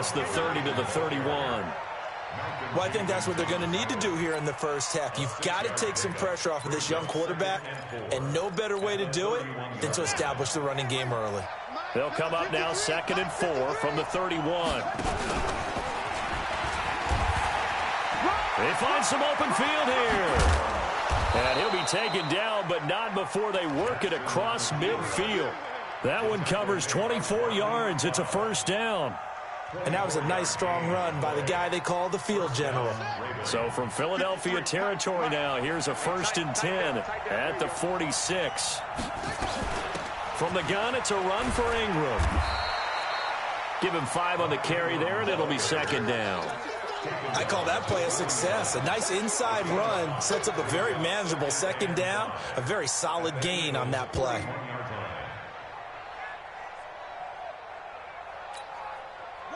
across the 30 to the 31. Well, I think that's what they're going to need to do here in the first half. You've got to take some pressure off of this young quarterback, and no better way to do it than to establish the running game early. They'll come up now 2nd and 4 from the 31. They find some open field here. And he'll be taken down, but not before they work it across midfield. That one covers 24 yards. It's a first down. And that was a nice, strong run by the guy they call the field general. So from Philadelphia territory now, here's a 1st and 10 at the 46. From the gun, it's a run for Ingram. Give him 5 on the carry there, and it'll be 2nd down. I call that play a success. A nice inside run sets up a very manageable 2nd down, a very solid gain on that play.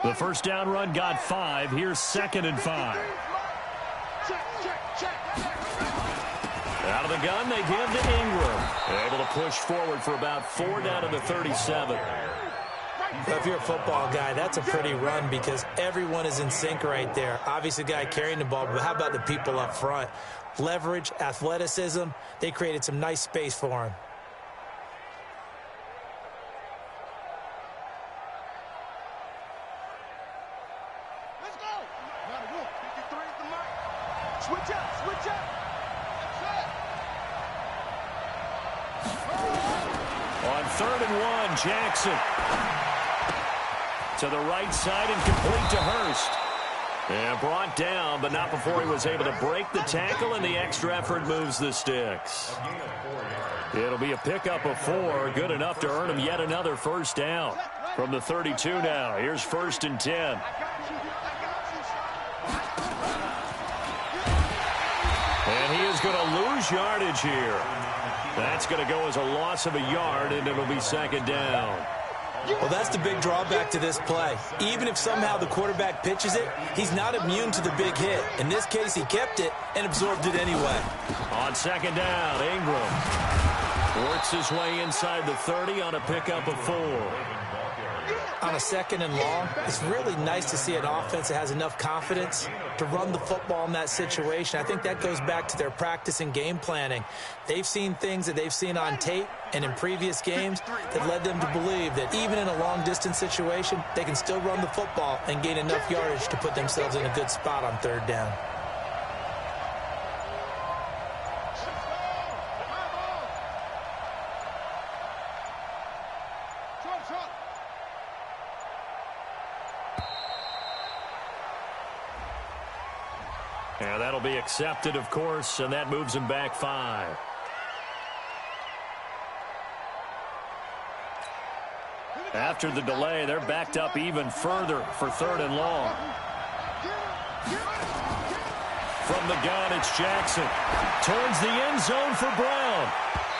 The first down run got 5. Here's 2nd and 5. Out of the gun, they give to Ingram. Able to push forward for about 4 down to the 37. Well, if you're a football guy, that's a pretty run because everyone is in sync right there. Obviously, the guy carrying the ball, but how about the people up front? Leverage, athleticism, they created some nice space for him. Let's go. Switch up, switch up. On 3rd and 1, Jackson. To the right side and complete to Hurst. And brought down, but not before he was able to break the tackle, and the extra effort moves the sticks. It'll be a pickup of 4, good enough to earn him yet another first down. From the 32 now, here's 1st and 10. And he is going to lose yardage here. That's going to go as a loss of a yard, and it'll be 2nd down. Well, that's the big drawback to this play. Even if somehow the quarterback pitches it, he's not immune to the big hit. In this case, he kept it and absorbed it anyway. On 2nd down, Ingram works his way inside the 30 on a pickup of 4. On a 2nd and long, it's really nice to see an offense that has enough confidence to run the football in that situation. I think that goes back to their practice and game planning. They've seen things that they've seen on tape and in previous games that led them to believe that even in a long-distance situation, they can still run the football and gain enough yardage to put themselves in a good spot on 3rd down. And that'll be accepted, of course, and that moves him back 5. After the delay, they're backed up even further for 3rd and long. From the gun, it's Jackson. Towards the end zone for Brown.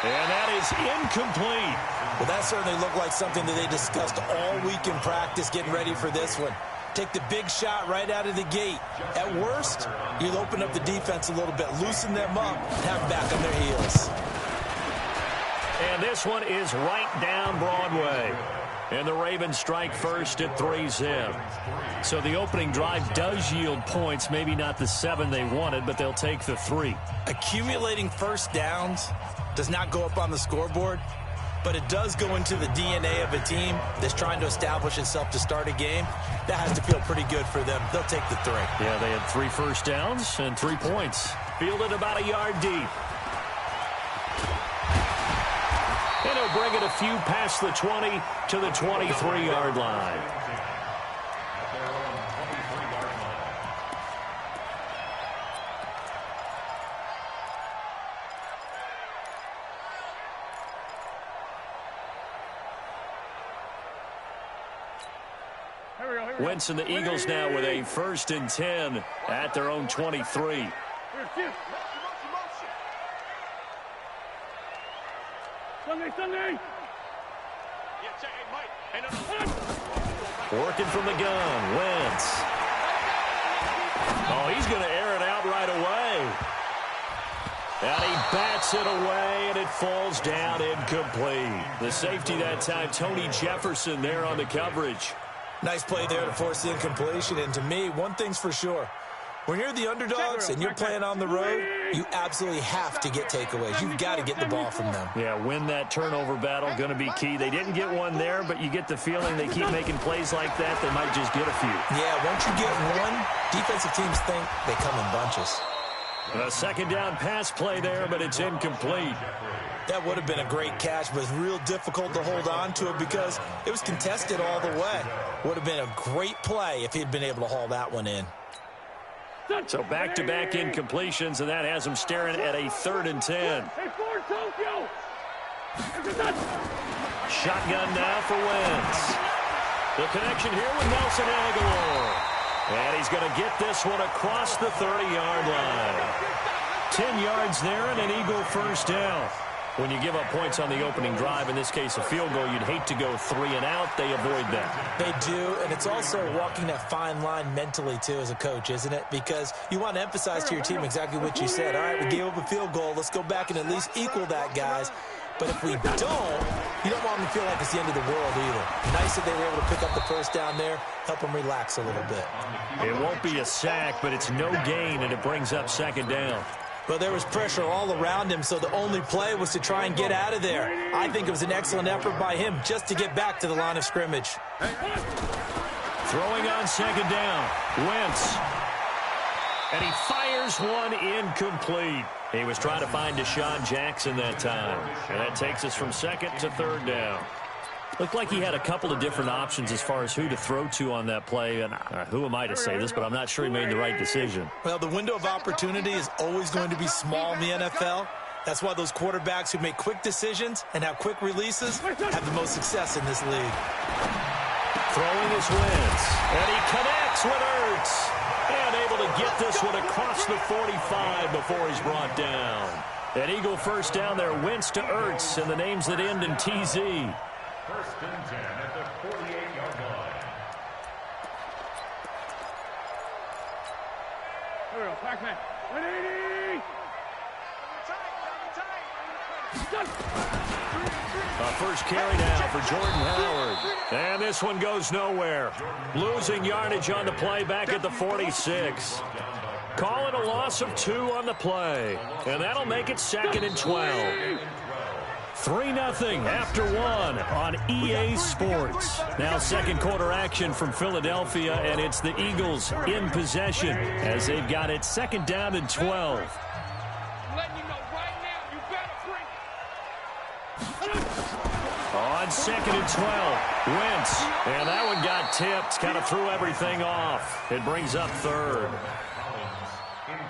And that is incomplete. Well, that certainly looked like something that they discussed all week in practice getting ready for this one. Take the big shot right out of the gate. At worst, you'll open up the defense a little bit, loosen them up, and have them back on their heels. And this one is right down Broadway. And the Ravens strike first at 3-zip. So the opening drive does yield points, maybe not the 7 they wanted, but they'll take the 3. Accumulating first downs does not go up on the scoreboard, but it does go into the DNA of a team that's trying to establish itself to start a game. That has to feel pretty good for them. They'll take the 3. Yeah, they had 3 first downs and 3 points. Fielded about a yard deep. And he'll bring it a few past the 20 to the 23-yard line. Wentz and the Eagles now with a 1st and 10 at their own 23. Working from the gun, Wentz. Oh, he's going to air it out right away. And he bats it away, and it falls down incomplete. The safety that time, Tony Jefferson there on the coverage. Nice play there to force the incompletion. And to me, one thing's for sure. When you're the underdogs and you're playing on the road, you absolutely have to get takeaways. You've got to get the ball from them. Yeah, win that turnover battle, going to be key. They didn't get one there, but you get the feeling they keep making plays like that, they might just get a few. Yeah, once you get one, defensive teams think they come in bunches. A second down pass play there, but it's incomplete. That would have been a great catch, but it's real difficult to hold on to it because it was contested all the way. Would have been a great play if he'd been able to haul that one in. So back-to-back incompletions, and that has him staring at a 3rd and 10. Shotgun now for Wentz. The connection here with Nelson Aguilar. And he's going to get this one across the 30-yard line. 10 yards there and an Eagle first down. When you give up points on the opening drive, in this case a field goal, you'd hate to go 3 and out. They avoid that. They do, and it's also walking that fine line mentally, too, as a coach, isn't it? Because you want to emphasize to your team exactly what you said. All right, we gave up a field goal. Let's go back and at least equal that, guys. But if we don't, you don't want them to feel like it's the end of the world either. Nice that they were able to pick up the first down there, help them relax a little bit. It won't be a sack, but it's no gain, and it brings up 2nd down. Well, there was pressure all around him, so the only play was to try and get out of there. I think it was an excellent effort by him just to get back to the line of scrimmage. Throwing on 2nd down, Wentz. And he fires one incomplete. He was trying to find Deshaun Jackson that time. And that takes us from 2nd to 3rd down. Looked like he had a couple of different options as far as who to throw to on that play. And who am I to say this, but I'm not sure he made the right decision. Well, the window of opportunity is always going to be small in the NFL. That's why those quarterbacks who make quick decisions and have quick releases have the most success in this league. Throwing is Wentz. And he connects with Ertz. And able to get this one across the 45 before he's brought down. An Eagle first down there, Wentz to Ertz, and the names that end in TZ. 1st and 10 at the 48-yard line. Here we go, Pac-Man. 180! A first carry now for Jordan Howard. And this one goes nowhere. Losing yardage on the play back at the 46. Call it a loss of 2 on the play. And that'll make it 2nd and 12. 3-0 after 1 on EA Sports. Now 2nd quarter action from Philadelphia, and it's the Eagles in possession as they've got it 2nd down and 12. On 2nd and 12, Wentz, and that one got tipped, kind of threw everything off. It brings up 3rd.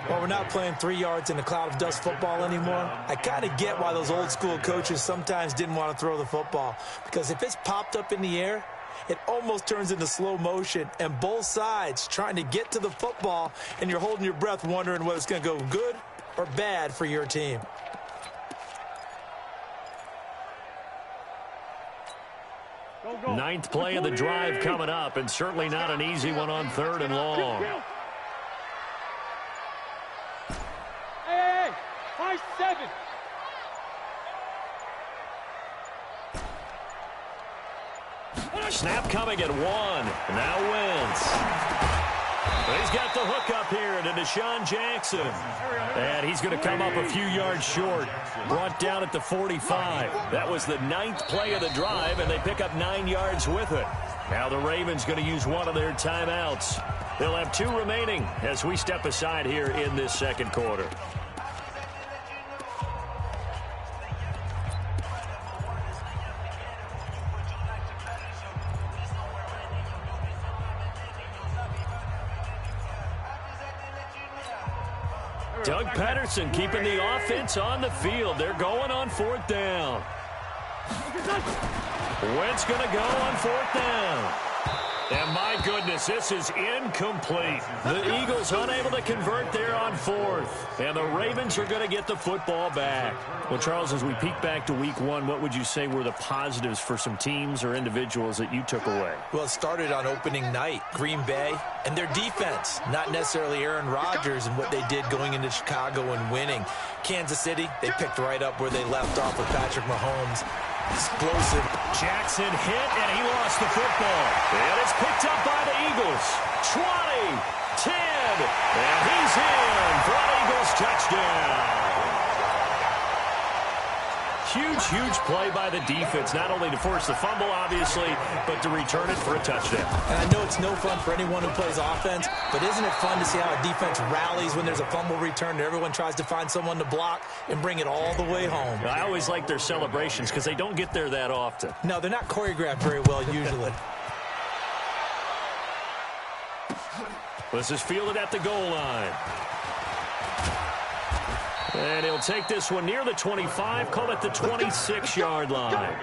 Well, we're not playing 3 yards in a cloud of dust football anymore. I kind of get why those old school coaches sometimes didn't want to throw the football. Because if it's popped up in the air, it almost turns into slow motion. And both sides trying to get to the football, and you're holding your breath wondering whether it's going to go good or bad for your team. Ninth play of the drive coming up, and certainly not an easy one on 3rd and long. Hey, 5-7. Snap coming at 1. Now Wentz. He's got the hook up here to Deshaun Jackson. And he's going to come up a few yards short. Brought down at the 45. That was the 9th play of the drive, and they pick up 9 yards with it. Now the Ravens going to use one of their timeouts. They'll have 2 remaining as we step aside here in this 2nd quarter. Doug Patterson keeping the offense on the field. They're going on 4th down. Wentz going to go on 4th down. And my goodness, this is incomplete. The Eagles unable to convert there on 4th. And the Ravens are going to get the football back. Well, Charles, as we peek back to week 1, what would you say were the positives for some teams or individuals that you took away? Well, it started on opening night. Green Bay and their defense, not necessarily Aaron Rodgers and what they did going into Chicago and winning. Kansas City, they picked right up where they left off with Patrick Mahomes. Explosive. Jackson hit, and he lost the football. And it's picked up by the Eagles. 20, 10, and he's in for an Eagles touchdown. Huge, huge play by the defense, not only to force the fumble, obviously, but to return it for a touchdown. And I know it's no fun for anyone who plays offense, but isn't it fun to see how a defense rallies when there's a fumble return and everyone tries to find someone to block and bring it all the way home? I always like their celebrations because they don't get there that often. No, they're not choreographed very well usually. This is fielded at the goal line. And he'll take this one near the 25, call it the 26-yard line.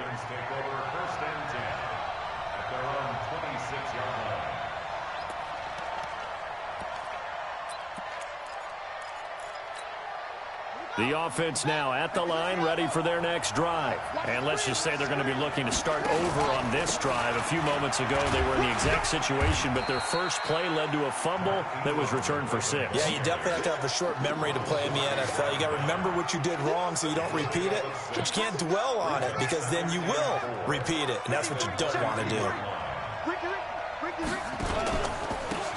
The offense now at the line, ready for their next drive. And let's just say they're going to be looking to start over on this drive. A few moments ago, they were in the exact situation, but their first play led to a fumble that was returned for 6. Yeah, you definitely have to have a short memory to play in the NFL. You got to remember what you did wrong so you don't repeat it, but you can't dwell on it because then you will repeat it, and that's what you don't want to do.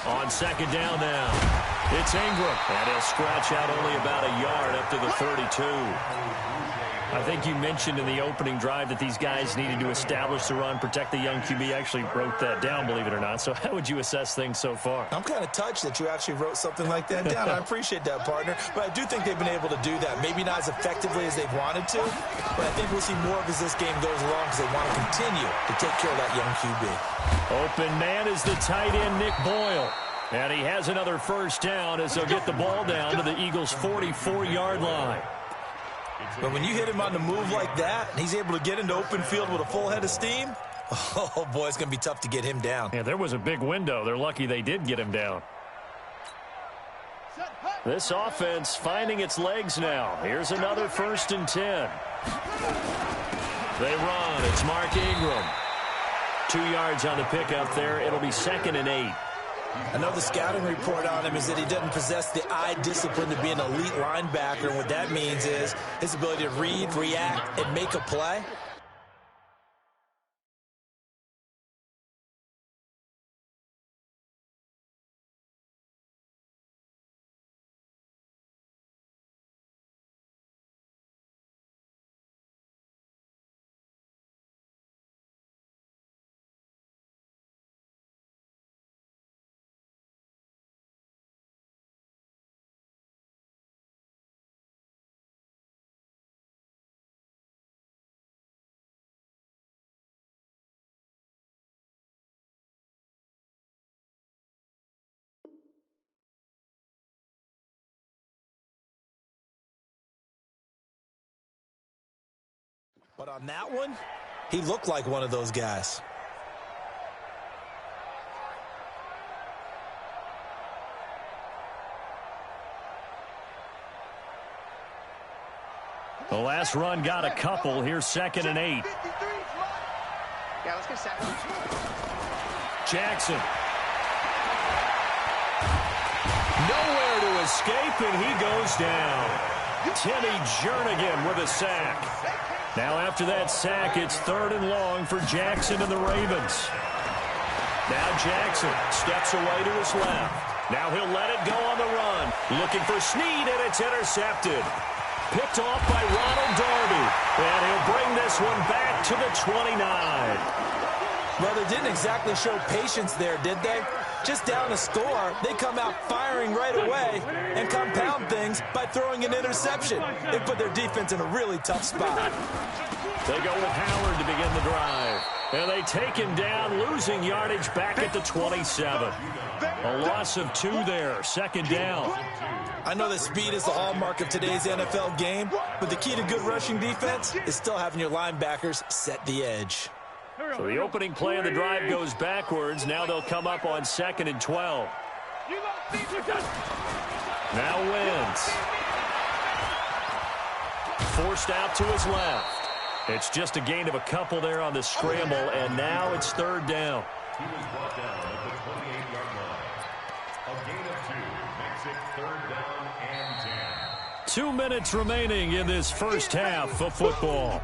On second down now. It's Ingram, and he'll scratch out only about a yard up to the 32. I think you mentioned in the opening drive that these guys needed to establish the run, protect the young QB. Actually wrote that down, believe it or not. So how would you assess things so far? I'm kind of touched that you actually wrote something like that down. I appreciate that, partner. But I do think they've been able to do that. Maybe not as effectively as they've wanted to, but I think we'll see more of as this game goes along because they want to continue to take care of that young QB. Open man is the tight end, Nick Boyle. And he has another first down as they'll get the ball down to the Eagles' 44-yard line. But when you hit him on the move like that, and he's able to get into open field with a full head of steam, oh, boy, it's going to be tough to get him down. Yeah, there was a big window. They're lucky they did get him down. This offense finding its legs now. Here's another 1st and 10. They run. It's Mark Ingram. 2 yards on the pickup there. It'll be 2nd and 8. I know the scouting report on him is that he doesn't possess the eye discipline to be an elite linebacker, and what that means is his ability to read, react, and make a play. But on that one, he looked like one of those guys. The last run got a couple. Here's 2nd and 8. Yeah, let's get second. Jackson. Nowhere to escape, and he goes down. Timmy Jernigan with a sack. Now after that sack, it's 3rd and long for Jackson and the Ravens. Now Jackson steps away to his left. Now he'll let it go on the run. Looking for Snead, and it's intercepted. Picked off by Ronald Darby. And he'll bring this one back to the 29. Well, they didn't exactly show patience there, did they? Just down a score, they come out firing right away and compound things by throwing an interception. They put their defense in a really tough spot. They go with Howard to begin the drive. And they take him down, losing yardage back at the 27. A loss of 2 there, 2nd down. I know that speed is the hallmark of today's NFL game, but the key to good rushing defense is still having your linebackers set the edge. So the opening play of the drive goes backwards. Now they'll come up on 2nd and 12. Now Wentz. Forced out to his left. It's just a gain of a couple there on the scramble, and now it's 3rd down. He was brought down at the 28-yard line. A gain of 2 makes it 3rd down and 10. 2 minutes remaining in this first half of football.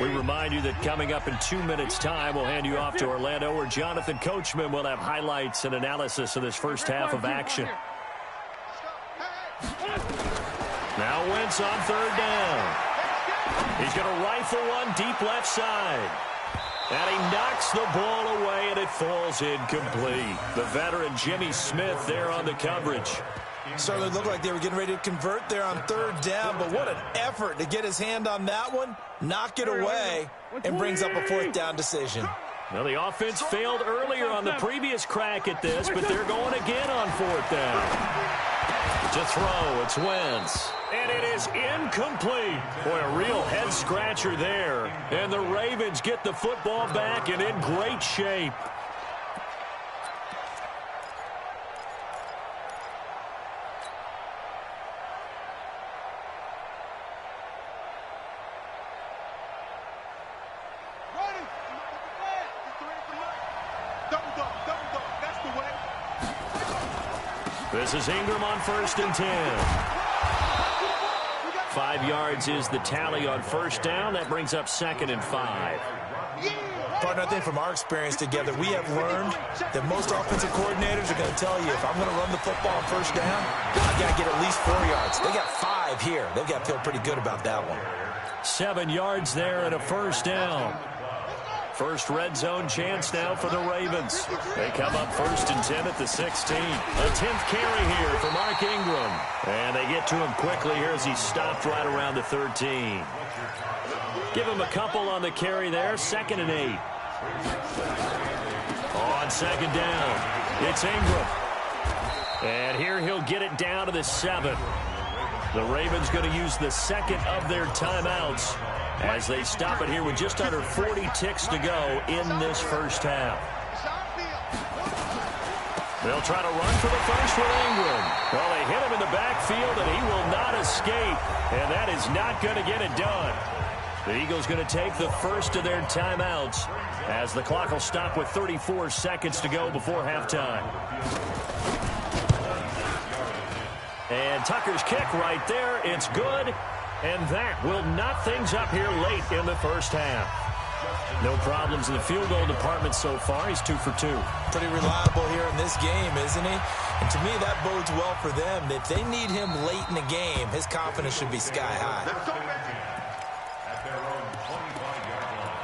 We remind you that coming up in 2 minutes' time, we'll hand you off to Orlando, where Jonathan Coachman will have highlights and analysis of this first half of action. Now Wentz on third down. He's going to rifle one deep left side. And he knocks the ball away, and it falls incomplete. The veteran Jimmy Smith there on the coverage. Certainly looked like they were getting ready to convert there on third down, but what an effort to get his hand on that one, knock it away, and brings up a fourth down decision. Well, the offense failed earlier on the previous crack at this, but they're going again on fourth down. To throw, it's Wentz. And it is incomplete. Boy, a real head-scratcher there. And the Ravens get the football back and in great shape. This is Ingram on 1st and 10. 5 yards is the tally on first down. That brings up 2nd and 5. Partner, I think from our experience together, we have learned that most offensive coordinators are going to tell you, if I'm going to run the football on first down, I've got to get at least 4 yards. They got 5 here. They've got to feel pretty good about that one. 7 yards there and a first down. First red zone chance now for the Ravens. They come up 1st and 10 at the 16. A 10th carry here for Mark Ingram. And they get to him quickly here as he stopped right around the 13. Give him a couple on the carry there. 2nd and 8. On 2nd down, it's Ingram. And here he'll get it down to the 7. The Ravens going to use the 2nd of their timeouts as they stop it here with just under 40 ticks to go in this first half. They'll try to run for the first with Ingram. Well, they hit him in the backfield, and he will not escape. And that is not going to get it done. The Eagles going to take the first of their timeouts as the clock will stop with 34 seconds to go before halftime. And Tucker's kick right there. It's good. And that will knot things up here late in the first half. No problems in the field goal department so far. He's 2 for 2. Pretty reliable here in this game, isn't he? And to me, that bodes well for them. If they need him late in the game, his confidence should be sky high. At their own 25-yard line.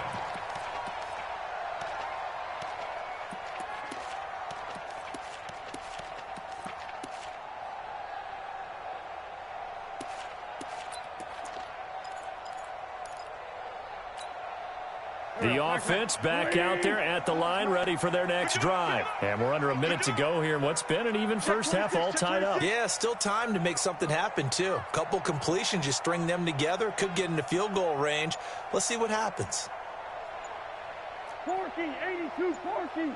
The offense back out there at the line, ready for their next drive. And we're under a minute to go here in what's been an even first half, all tied up. Yeah, still time to make something happen, too. A couple completions, you string them together, could get into field goal range. Let's see what happens. 82-40.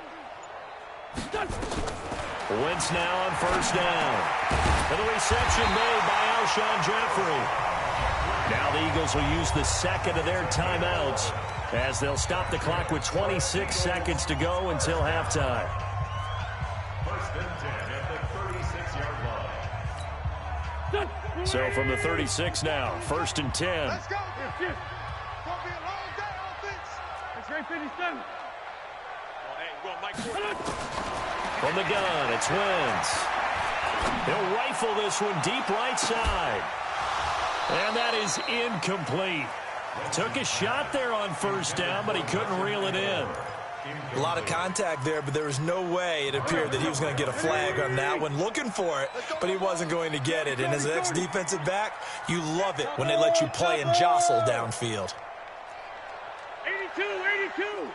Wentz now on first down. And the reception made by Alshon Jeffrey. Now the Eagles will use the 2nd of their timeouts as they'll stop the clock with 26 seconds to go until halftime. 1st and 10 at the 36-yard line. So from the 36 now, 1st and 10. Let's go. It's going to be a long day offense. It's right 57. From the gun, it's Wentz. He'll rifle this one deep right side. And that is incomplete. Took a shot there on first down, but he couldn't reel it in. A lot of contact there, but there was no way it appeared that he was going to get a flag on that one. Looking for it, but he wasn't going to get it. And as an ex-defensive back, you love it when they let you play and jostle downfield. 82.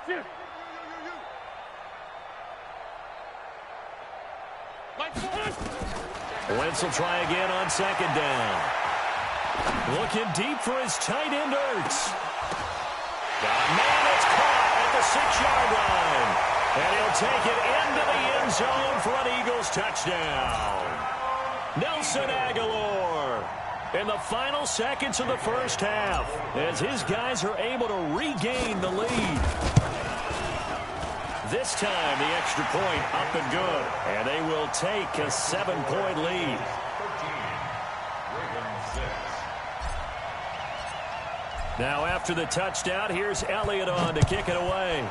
Here's it. Wentz will try again on 2nd down. Looking deep for his tight end, Ertz. Got a man that's caught at the 6-yard line. And he'll take it into the end zone for an Eagles touchdown. Nelson Aguilar in the final seconds of the first half as his guys are able to regain the lead. This time, the extra point up and good. And they will take a 7-point lead. Now after the touchdown, here's Elliott on to kick it away.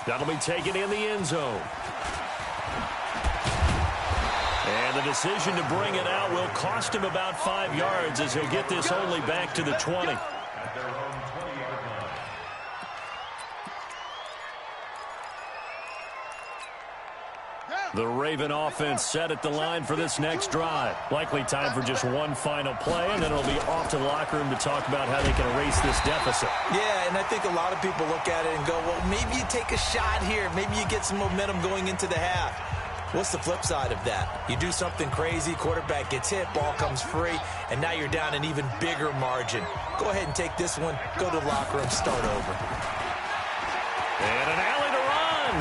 That'll be taken in the end zone. And the decision to bring it out will cost him about 5 yards as he'll get this only back to the 20. At their own 20-yard line. The Raven offense set at the line for this next drive. Likely time for just one final play, and then it'll be off to the locker room to talk about how they can erase this deficit. Yeah, and I think a lot of people look at it and go, well, maybe you take a shot here. Maybe you get some momentum going into the half. What's the flip side of that? You do something crazy, quarterback gets hit, ball comes free, and now you're down an even bigger margin. Go ahead and take this one, go to the locker room, start over. And an alley to run.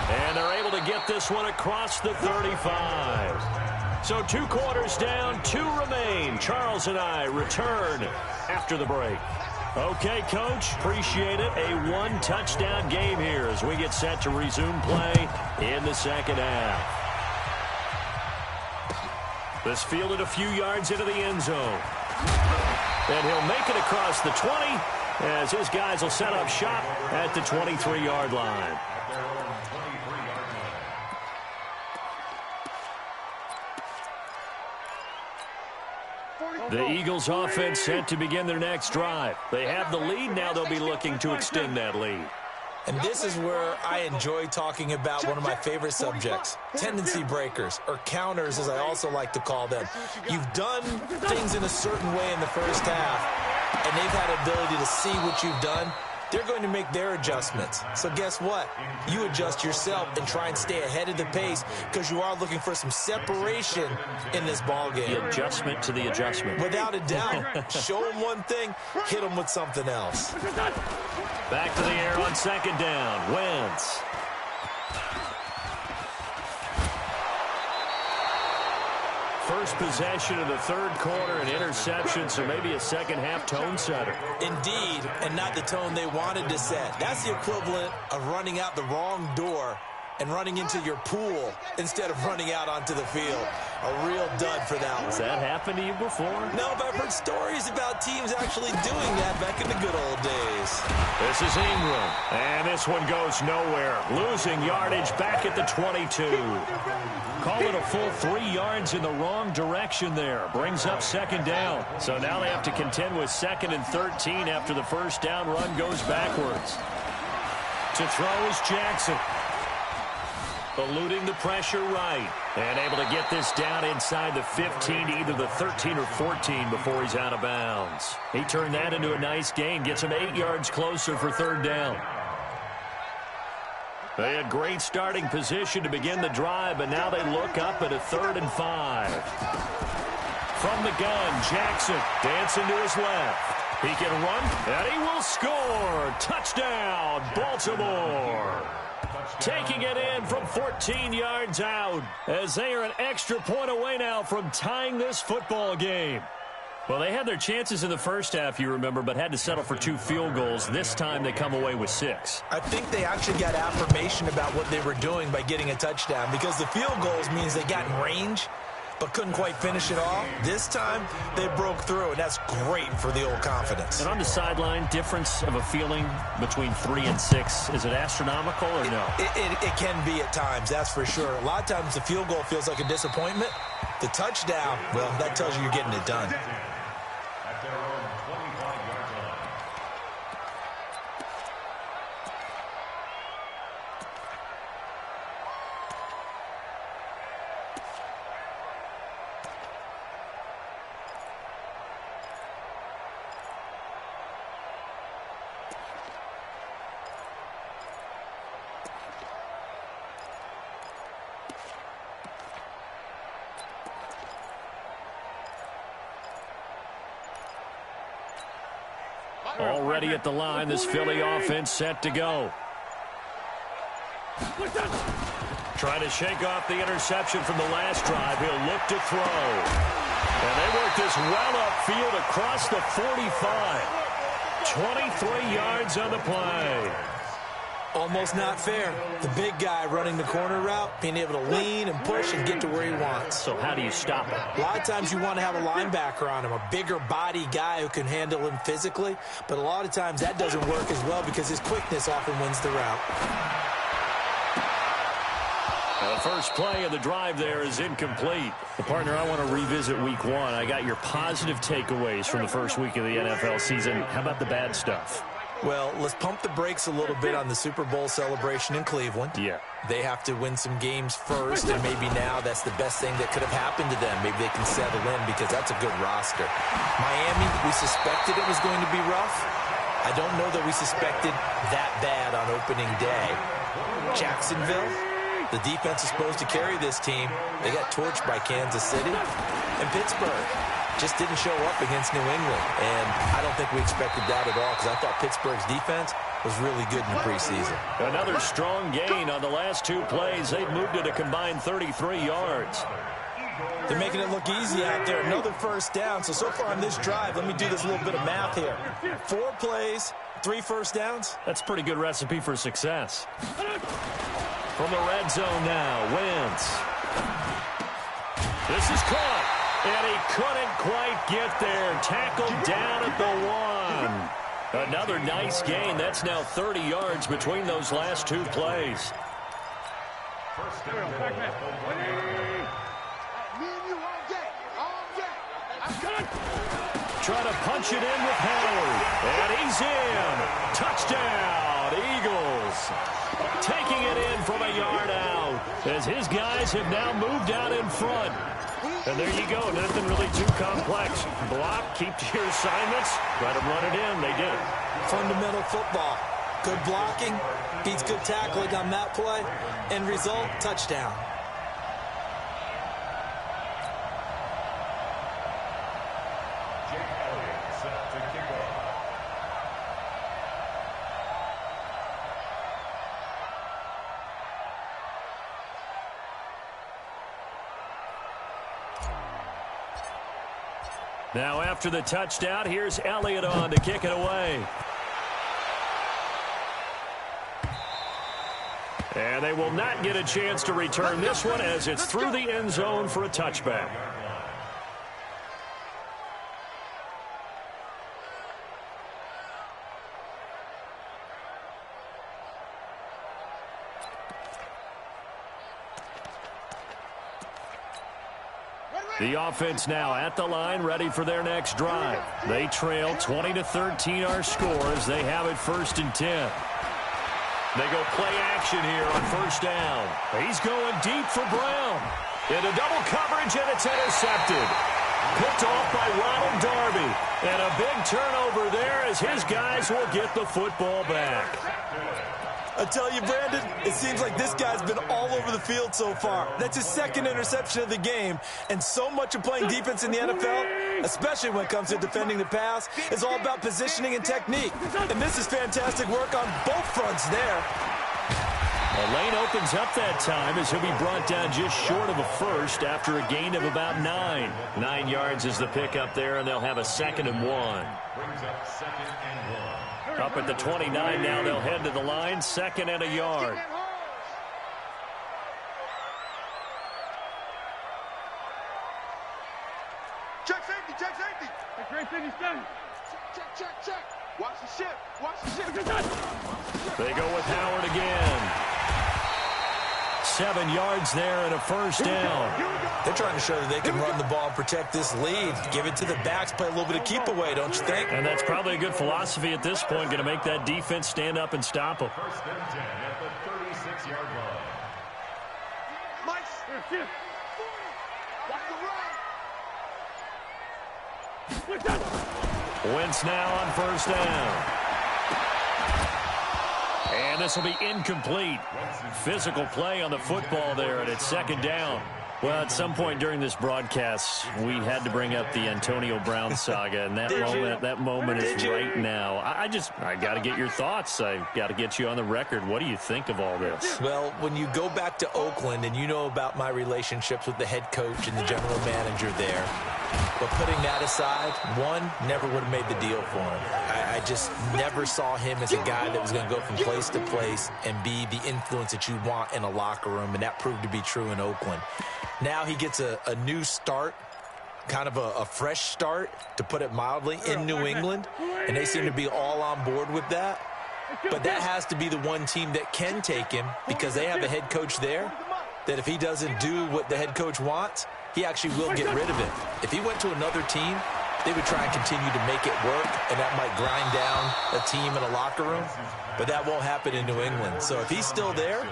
And they're able to get this one across the 35. So 2 quarters down, 2 remain. Charles and I return after the break. Okay, Coach, appreciate it. A 1-touchdown game here as we get set to resume play in the second half. This fielded a few yards into the end zone. And he'll make it across the 20 as his guys will set up shop at the 23-yard line. The Eagles offense set to begin their next drive. They have the lead. Now they'll be looking to extend that lead. And this is where I enjoy talking about one of my favorite subjects, tendency breakers, or counters as I also like to call them. You've done things in a certain way in the first half, and they've had the ability to see what you've done. They're going to make their adjustments. So guess what? You adjust yourself and try and stay ahead of the pace because you are looking for some separation in this ball game. The adjustment to the adjustment. Without a doubt. Show them one thing, hit them with something else. Back to the air on second down. Wentz. First possession of the third quarter, an interception, so maybe a second-half tone setter. Indeed, and not the tone they wanted to set. That's the equivalent of running out the wrong door and running into your pool instead of running out onto the field. A real dud for that one. Has that happened to you before? No, but I've heard stories about teams actually doing that back in the good old days. This is Ingram, and this one goes nowhere. Losing yardage back at the 22. Call it a full 3 yards in the wrong direction there. Brings up second down. So now they have to contend with 2nd and 13 after the first down run goes backwards. To throw is Jackson. Eluding the pressure right. And able to get this down inside the 15 to either the 13 or 14 before he's out of bounds. He turned that into a nice gain. Gets him 8 yards closer for third down. They had great starting position to begin the drive, but now they look up at a 3rd and 5. From the gun, Jackson dancing to his left. He can run, and he will score. Touchdown, Baltimore. Taking it in from 14 yards out as they are an extra point away now from tying this football game. Well, they had their chances in the first half, you remember, but had to settle for 2 field goals. This time they come away with 6. I think they actually got affirmation about what they were doing by getting a touchdown because the field goals means they got in range but couldn't quite finish it off. This time, they broke through, and that's great for the old confidence. And on the sideline, difference of a feeling between 3 and 6, is it astronomical or no? It can be at times, that's for sure. A lot of times the field goal feels like a disappointment. The touchdown, well, that tells you you're getting it done. At their own 25-yard line. Already at the line, this Philly offense set to go. Trying to shake off the interception from the last drive. He'll look to throw. And they work this well upfield across the 45. 23 yards on the play. Almost not fair. The big guy running the corner route, being able to lean and push and get to where he wants. So how do you stop it? A lot of times you want to have a linebacker on him, a bigger body guy who can handle him physically, but a lot of times that doesn't work as well because his quickness often wins the route. The first play of the drive there is incomplete. Partner, I want to revisit week one. I got your positive takeaways from the first week of the NFL season. How about the bad stuff? Well, let's pump the brakes a little bit on the Super Bowl celebration in Cleveland. Yeah. They have to win some games first, and maybe now that's the best thing that could have happened to them. Maybe they can settle in because that's a good roster. Miami, we suspected it was going to be rough. I don't know that we suspected that bad on opening day. Jacksonville, the defense is supposed to carry this team. They got torched by Kansas City. And Pittsburgh just didn't show up against New England. And I don't think we expected that at all because I thought Pittsburgh's defense was really good in the preseason. Another strong gain on the last two plays. They've moved it a combined 33 yards. They're making it look easy out there. Another first down. So far on this drive, let me do this little bit of math here. 4 plays, 3 first downs. That's a pretty good recipe for success. From the red zone now, Wentz. This is caught, and he couldn't quite get there. Tackled down at the 1. Another nice gain. That's now 30 yards between those last 2 plays. Trying to punch it in with Howard, and he's in. Touchdown, Eagles. Taking it in from a yard out as his guys have now moved out in front. And there you go. Nothing really too complex. Block, keep to your assignments, let them run it in. They did it. Fundamental football. Good blocking, beats good tackling on that play. End result, touchdown. Now after the touchdown, here's Elliott on to kick it away. And they will not get a chance to return this one as it's through the end zone for a touchback. The offense now at the line, ready for their next drive. They trail 20-13 our score as they have it 1st and 10. They go play action here on 1st down. He's going deep for Brown. Into double coverage, and it's intercepted. Picked off by Ronald Darby. And a big turnover there as his guys will get the football back. I tell you, Brandon, it seems like this guy's been all over the field so far. That's his 2nd interception of the game. And so much of playing defense in the NFL, especially when it comes to defending the pass, is all about positioning and technique. And this is fantastic work on both fronts there. The lane opens up that time as he'll be brought down just short of a first after a gain of about 9. 9 yards is the pickup there, and they'll have a 2nd and 1. Brings up 2nd and 1. Up at the 29 now, they'll head to the line, 2nd and a yard. Check safety, check safety. That's great finish done. Check. Watch the ship. They go with Howard again. 7 yards there and a 1st down. They're trying to show that they can run the ball and protect this lead. Give it to the backs, play a little bit of keep away, don't you think? And that's probably a good philosophy at this point, going to make that defense stand up and stop them. 1st and 10 at the 36-yard line. Mike, Wentz now on 1st down. And this will be incomplete. Physical play on the football there, and it's 2nd down. Well, at some point during this broadcast, we had to bring up the Antonio Brown saga, and that moment is right now. I got to get your thoughts. I got to get you on the record. What do you think of all this? Well, when you go back to Oakland, and you know about my relationships with the head coach and the general manager there, but putting that aside, one, never would have made the deal for him. I just never saw him as a guy that was going to go from place to place and be the influence that you want in a locker room, and that proved to be true in Oakland. Now he gets a new start, kind of a fresh start, to put it mildly, in New England, and they seem to be all on board with that. But that has to be the one team that can take him, because they have a head coach there that if he doesn't do what the head coach wants, he actually will get rid of him. If he went to another team, they would try and continue to make it work, and that might grind down a team in a locker room, but that won't happen in New England. So if he's still there,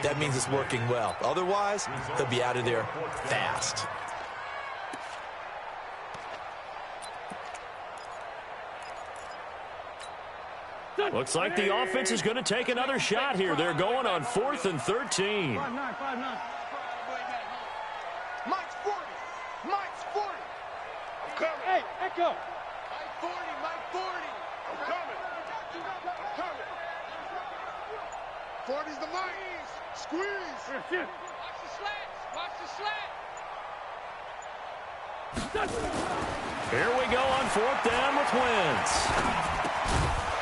that means it's working well. Otherwise, he'll be out of there fast. Looks like the offense is going to take another shot here. They're going on 4th and 13. 5-9. Mike's 40. Mike's 40. I'm coming. Hey, Echo. Mike 40. Mike 40. I'm coming. I'm coming. 40's the Mike. Squeeze. Watch the slats. Watch the slats. Here we go on 4th down with Wentz.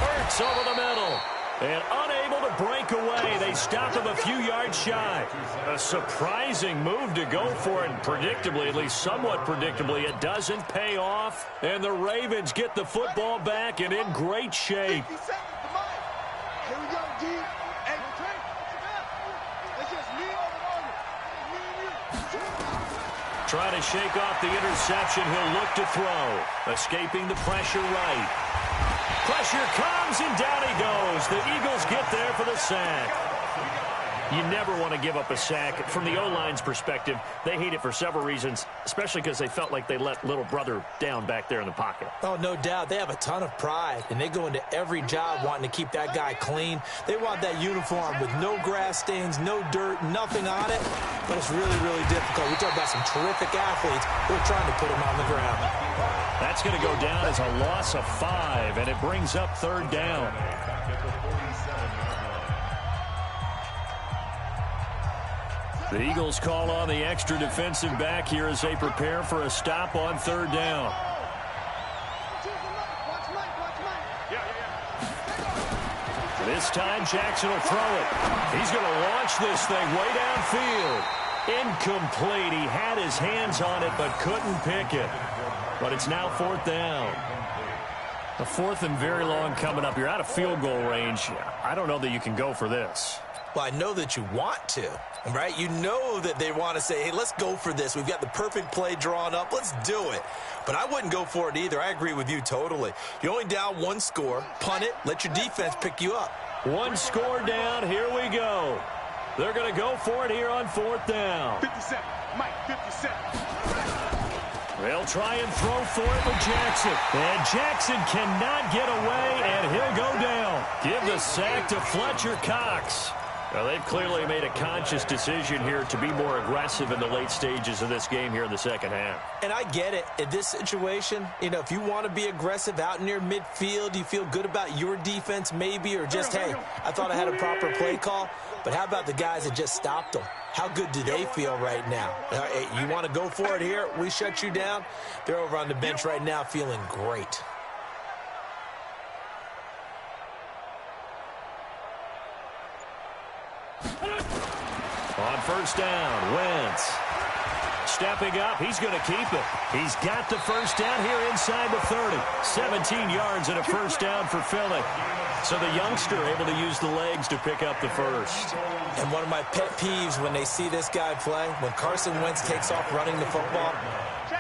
Hurts over the middle. And unable to break away. They stop him a few yards shy. A surprising move to go for it. And predictably, at least somewhat predictably, it doesn't pay off. And the Ravens get the football back and in great shape. 50 seconds to Mike. Here we go, D. Hey, it's just me over the Trying to shake off the interception. He'll look to throw. Escaping the pressure right. Pressure comes, and down he goes. The Eagles get there for the sack. You never want to give up a sack. From the O-line's perspective, they hate it for several reasons, especially because they felt like they let little brother down back there in the pocket. Oh, no doubt. They have a ton of pride, and they go into every job wanting to keep that guy clean. They want that uniform with no grass stains, no dirt, nothing on it, but it's really, really difficult. We talk about some terrific athletes who are trying to put him on the ground. That's going to go down as a loss of 5, and it brings up 3rd down. The Eagles call on the extra defensive back here as they prepare for a stop on 3rd down. This time Jackson will throw it. He's going to launch this thing way downfield. Incomplete. He had his hands on it but couldn't pick it. But it's now 4th down. The 4th and very long coming up. You're out of field goal range. I don't know that you can go for this. Well, I know that you want to, right? You know that they want to say, hey, let's go for this. We've got the perfect play drawn up. Let's do it. But I wouldn't go for it either. I agree with you totally. You're only down 1 score. Punt it. Let your defense pick you up. 1 score down. Here we go. They're going to go for it here on 4th down. 57. Mike, 57. They'll try and throw for it with Jackson. And Jackson cannot get away, and he'll go down. Give the sack to Fletcher Cox. Well, they've clearly made a conscious decision here to be more aggressive in the late stages of this game here in the second half. And I get it. In this situation, you know, if you want to be aggressive out near midfield, you feel good about your defense maybe, or just, hey, I thought I had a proper play call. But how about the guys that just stopped them? How good do they feel right now? You want to go for it here? We shut you down. They're over on the bench right now feeling great. On 1st down, Wentz. Stepping up, he's going to keep it. He's got the 1st down here inside the 30. 17 yards and a 1st down for Philly. So the youngster able to use the legs to pick up the 1st. And one of my pet peeves when they see this guy play, when Carson Wentz takes off running the football,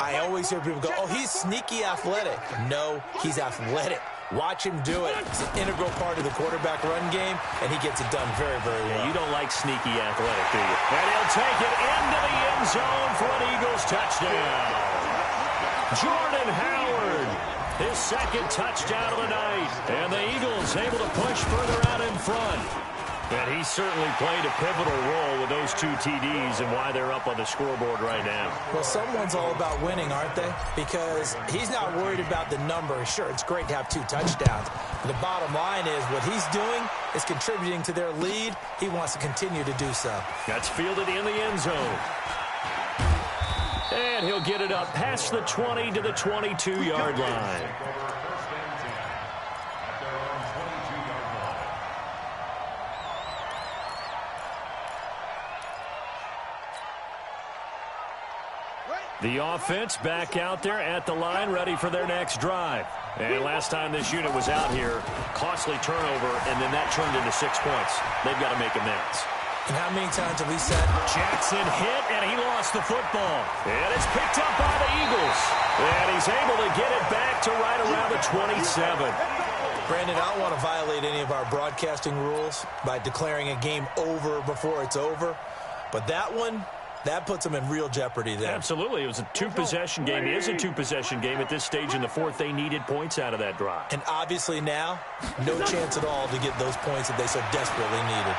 I always hear people go, oh, he's sneaky athletic. No, he's athletic. Watch him do it. It's an integral part of the quarterback run game, and he gets it done very, very well. Yeah, you don't like sneaky athletic, do you? And he'll take it into the end zone for an Eagles touchdown. Jordan Howard, his 2nd touchdown of the night. And the Eagles able to push further out in front. And he certainly played a pivotal role with those 2 TDs and why they're up on the scoreboard right now. Well, someone's all about winning, aren't they? Because he's not worried about the number. Sure, it's great to have 2 touchdowns. But the bottom line is what he's doing is contributing to their lead. He wants to continue to do so. That's fielded in the end zone. And he'll get it up past the 20 to the 22-yard line. The offense back out there at the line, ready for their next drive. And last time this unit was out here, costly turnover, and then that turned into 6 points. They've got to make amends. And how many times have we said? Jackson hit, and he lost the football. And it's picked up by the Eagles. And he's able to get it back to right around the 27. Brandon, I don't want to violate any of our broadcasting rules by declaring a game over before it's over. But that one, that puts them in real jeopardy there. Absolutely. It was a 2-possession game. It is a 2-possession game at this stage in the fourth. They needed points out of that drive. And obviously now, no chance at all to get those points that they so desperately needed.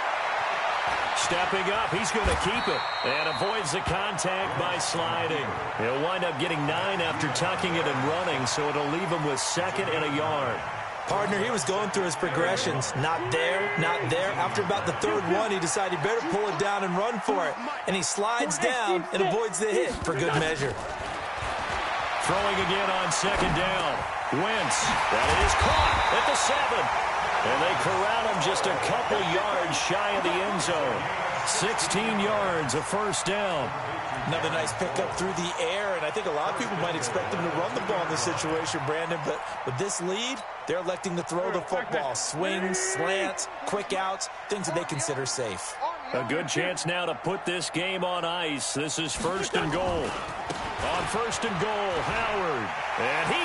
Stepping up, he's going to keep it and avoids the contact by sliding. He'll wind up getting 9 after tucking it and running, so it'll leave him with 2nd and a yard. Partner, he was going through his progressions. Not there, not there. After about the 3rd one, he decided he better pull it down and run for it. And he slides down and avoids the hit for good measure. Throwing again on 2nd down. Wentz, that is caught at the 7. And they corral him just a couple yards shy of the end zone. 16 yards, a 1st down. Another nice pickup through the air, and I think a lot of people might expect him to run the ball in this situation, Brandon, but with this lead, they're electing to throw the football. Swings, slants, quick outs, things that they consider safe. A good chance now to put this game on ice. This is 1st and goal. On 1st and goal, Howard. And he's